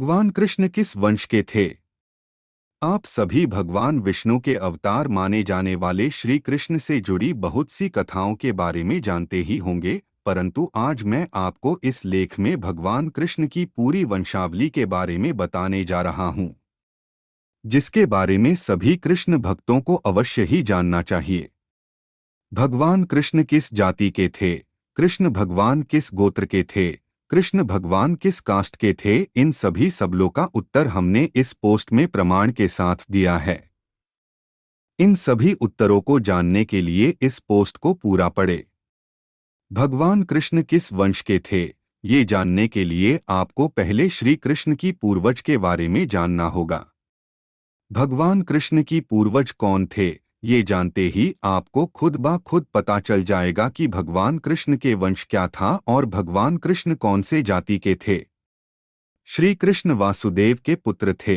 भगवान कृष्ण किस वंश के थे? आप सभी भगवान विष्णु के अवतार माने जाने वाले श्री कृष्ण से जुड़ी बहुत सी कथाओं के बारे में जानते ही होंगे, परंतु आज मैं आपको इस लेख में भगवान कृष्ण की पूरी वंशावली के बारे में बताने जा रहा हूं, जिसके बारे में सभी कृष्ण भक्तों को अवश्य ही जानना चाहिए। भगवान कृष्ण किस जाति के थे? कृष्ण भगवान किस गोत्र के थे? कृष्ण भगवान किस कास्ट के थे? इन सभी सवालों का उत्तर हमने इस पोस्ट में प्रमाण के साथ दिया है। इन सभी उत्तरों को जानने के लिए इस पोस्ट को पूरा पढ़ें। भगवान कृष्ण किस वंश के थे? ये जानने के लिए आपको पहले श्री कृष्ण की पूर्वज के बारे में जानना होगा। भगवान कृष्ण की पूर्वज कौन थे? ये जानते ही आपको खुद ब खुद पता चल जाएगा कि भगवान कृष्ण के वंश क्या था और भगवान कृष्ण कौन से जाति के थे। श्री कृष्ण वासुदेव के पुत्र थे।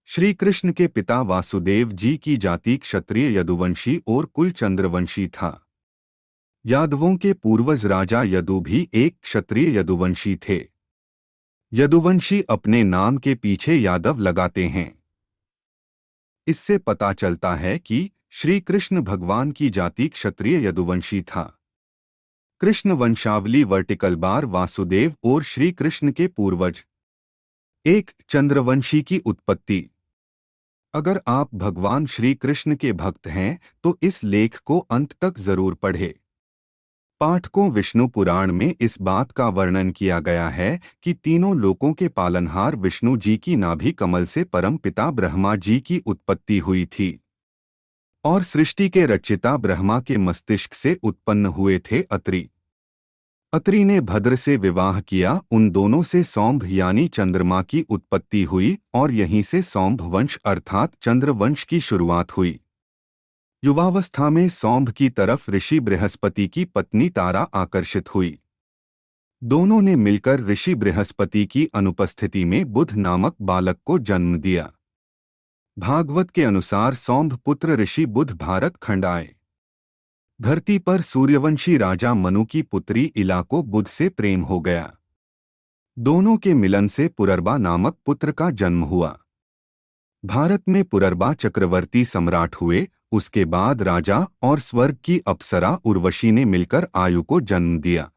श्री कृष्ण के पिता वासुदेव जी की जाति क्षत्रिय यदुवंशी और कुल चंद्रवंशी था। यादवों के पूर्वज राजा यदु भी एक क्षत्रिय यदुवंशी थे। यदुवंशी अपने नाम के पीछे यादव लगाते हैं। इससे पता चलता है कि श्री कृष्ण भगवान की जाति क्षत्रिय यदुवंशी था। कृष्ण वंशावली वर्टिकल बार वासुदेव और श्री कृष्ण के पूर्वज। एक चंद्रवंशी की उत्पत्ति। अगर आप भगवान श्री कृष्ण के भक्त हैं तो इस लेख को अंत तक जरूर पढ़ें। पाठकों विष्णु पुराण में इस बात का वर्णन किया गया है कि तीनों लोकों के पालनहार विष्णु जी की नाभि कमल से परम पिता ब्रह्मा जी की उत्पत्ति हुई थी और सृष्टि के रचिता ब्रह्मा के मस्तिष्क से उत्पन्न हुए थे अत्रि। अत्रि ने भद्र से विवाह किया, उन दोनों से सौंभ यानी चंद्रमा की उत्पत्ति हुई और यहीं से सौंभ वंश अर्थात चंद्रवंश की शुरुआत हुई। युवावस्था में सौंभ की तरफ ऋषि बृहस्पति की पत्नी तारा आकर्षित हुई। दोनों ने मिलकर ऋषि बृहस्पति की अनुपस्थिति में बुध नामक बालक को जन्म दिया। भागवत के अनुसार सौंभ पुत्र ऋषि बुध भारत खंड आए। धरती पर सूर्यवंशी राजा मनु की पुत्री इला को बुध से प्रेम हो गया। दोनों के मिलन से पुररबा नामक पुत्र का जन्म हुआ। भारत में पुररबा चक्रवर्ती सम्राट हुए। उसके बाद राजा और स्वर्ग की अप्सरा उर्वशी ने मिलकर आयु को जन्म दिया।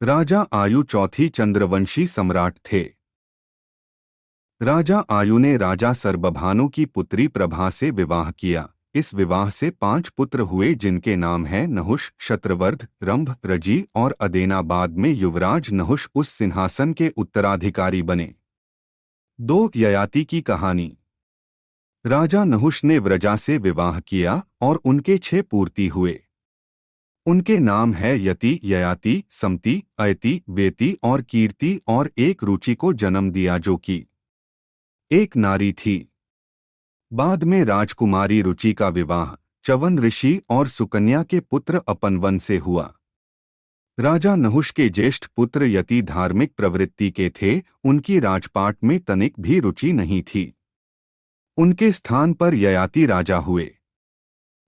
राजा आयु चौथी चंद्रवंशी सम्राट थे। राजा आयु ने राजा सर्वभानु की पुत्री प्रभा से विवाह किया। इस विवाह से 5 पुत्र हुए जिनके नाम हैं नहुष, शत्रवर्ध, रंभ, रजी और अदेना। बाद में युवराज नहुष उस सिंहासन के उत्तराधिकारी बने। 2 ययाति की कहानी। राजा नहुष ने व्रजा से विवाह किया और उनके 6 पूर्ति हुए। उनके नाम है यति, ययाति, समति, अयति, वेति और कीर्ति और एक रुचि को जन्म दिया जो कि एक नारी थी। बाद में राजकुमारी रुचि का विवाह च्यवन ऋषि और सुकन्या के पुत्र अपनवन से हुआ। राजा नहुष के ज्येष्ठ पुत्र यति धार्मिक प्रवृत्ति के थे। उनकी राजपाट में तनिक भी रुचि नहीं थी। उनके स्थान पर ययाति राजा हुए।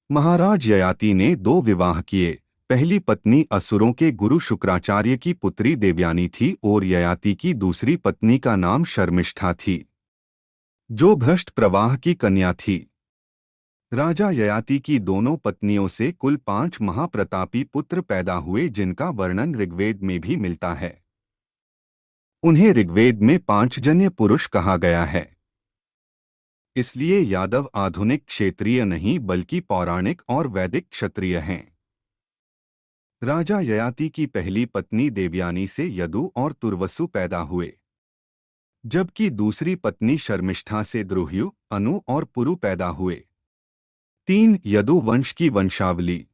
महाराज ययाति ने 2 विवाह किए। पहली पत्नी असुरों के गुरु शुक्राचार्य की पुत्री देवयानी थी और ययाति की दूसरी पत्नी का नाम शर्मिष्ठा थी, जो भ्रष्ट प्रवाह की कन्या थी। राजा ययाति की दोनों पत्नियों से कुल 5 महाप्रतापी पुत्र पैदा हुए जिनका वर्णन ऋग्वेद में भी मिलता है। उन्हें ऋग्वेद में 5 जन्य पुरुष कहा गया है। इसलिए यादव आधुनिक क्षेत्रीय नहीं बल्कि पौराणिक और वैदिक क्षत्रिय हैं। राजा ययाति की पहली पत्नी देवयानी से यदु और तुर्वसु पैदा हुए, जबकि दूसरी पत्नी शर्मिष्ठा से द्रुह्यु, अनु और पुरु पैदा हुए। 3 यदु वंश की वंशावली।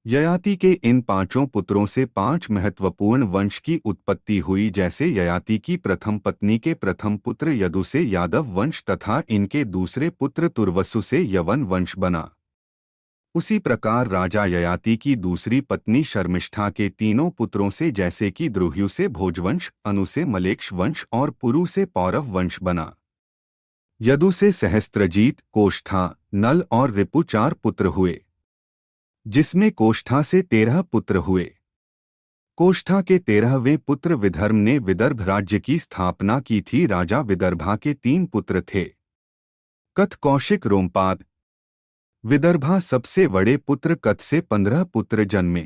ययाति के इन 5 पुत्रों से 5 महत्वपूर्ण वंश की उत्पत्ति हुई, जैसे ययाति की प्रथम पत्नी के प्रथम पुत्र यदु से यादव वंश तथा इनके दूसरे पुत्र तुर्वसु से यवन वंश बना। उसी प्रकार राजा ययाति की दूसरी पत्नी शर्मिष्ठा के तीनों पुत्रों से, जैसे कि द्रुह्यु से भोजवंश, अनु से मलेक्ष वंश और पुरु से पौरव वंश बना। यदु से सहस्त्रजीत, कोष्ठा, नल और रिपु 4 पुत्र हुए, जिसमें कोष्ठा से 13 पुत्र हुए। कोष्ठा के 13वें पुत्र विधर्म ने विदर्भ राज्य की स्थापना की थी। राजा विदर्भा के 3 पुत्र थे, कथ, कौशिक, रोमपाद। विदर्भा सबसे बड़े पुत्र कथ से 15 पुत्र जन्मे।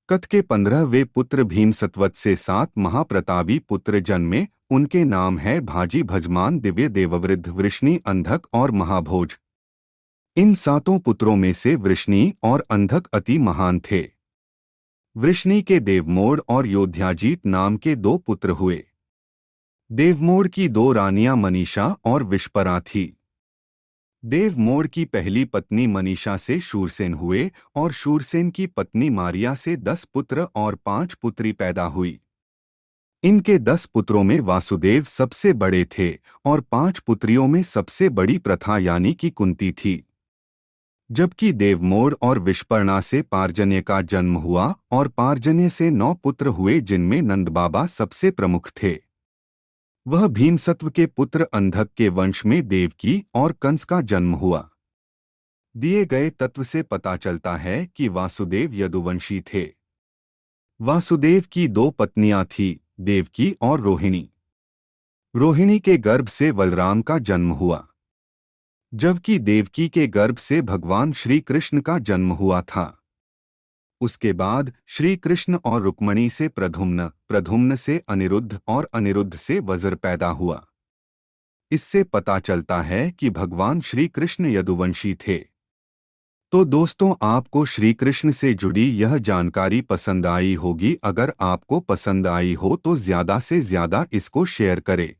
कथ के 15वें पुत्र भीमसत्वत से 7 महाप्रतापी पुत्र जन्मे। उनके नाम है भाजी, भजमान, दिव्य, देववृद्ध, वृष्णि, अंधक और महाभोज। इन 7 पुत्रों में से वृष्णि और अंधक अति महान थे। वृष्णि के देवमोड़ और योद्धाजीत नाम के 2 पुत्र हुए। देवमोड़ की 2 रानियां मनीषा और विश्परा थी। देवमोड़ की पहली पत्नी मनीषा से शूरसेन हुए और शूरसेन की पत्नी मारिया से 10 पुत्र और 5 पुत्री पैदा हुई। इनके 10 पुत्रों में वासुदेव सबसे बड़े थे और 5 पुत्रियों में सबसे बड़ी प्रथा यानी कि कुंती थी। जबकि देवमोड़ और विश्पर्णा से पार्जन्य का जन्म हुआ और पार्जन्य से 9 पुत्र हुए, जिनमें नंदबाबा सबसे प्रमुख थे। वह भीमसत्व के पुत्र अंधक के वंश में देवकी और कंस का जन्म हुआ। दिए गए तत्व से पता चलता है कि वासुदेव यदुवंशी थे। वासुदेव की 2 पत्नियां थीं, देवकी और रोहिणी। रोहिणी के गर्भ से बलराम का जन्म हुआ, जबकि देवकी के गर्भ से भगवान श्री कृष्ण का जन्म हुआ था। उसके बाद श्री कृष्ण और रुक्मणी से प्रद्युम्न, प्रद्युम्न से अनिरुद्ध और अनिरुद्ध से वज्र पैदा हुआ। इससे पता चलता है कि भगवान श्री कृष्ण यदुवंशी थे। तो दोस्तों, आपको श्री कृष्ण से जुड़ी यह जानकारी पसंद आई होगी। अगर आपको पसंद आई हो तो ज़्यादा से ज़्यादा इसको शेयर करें।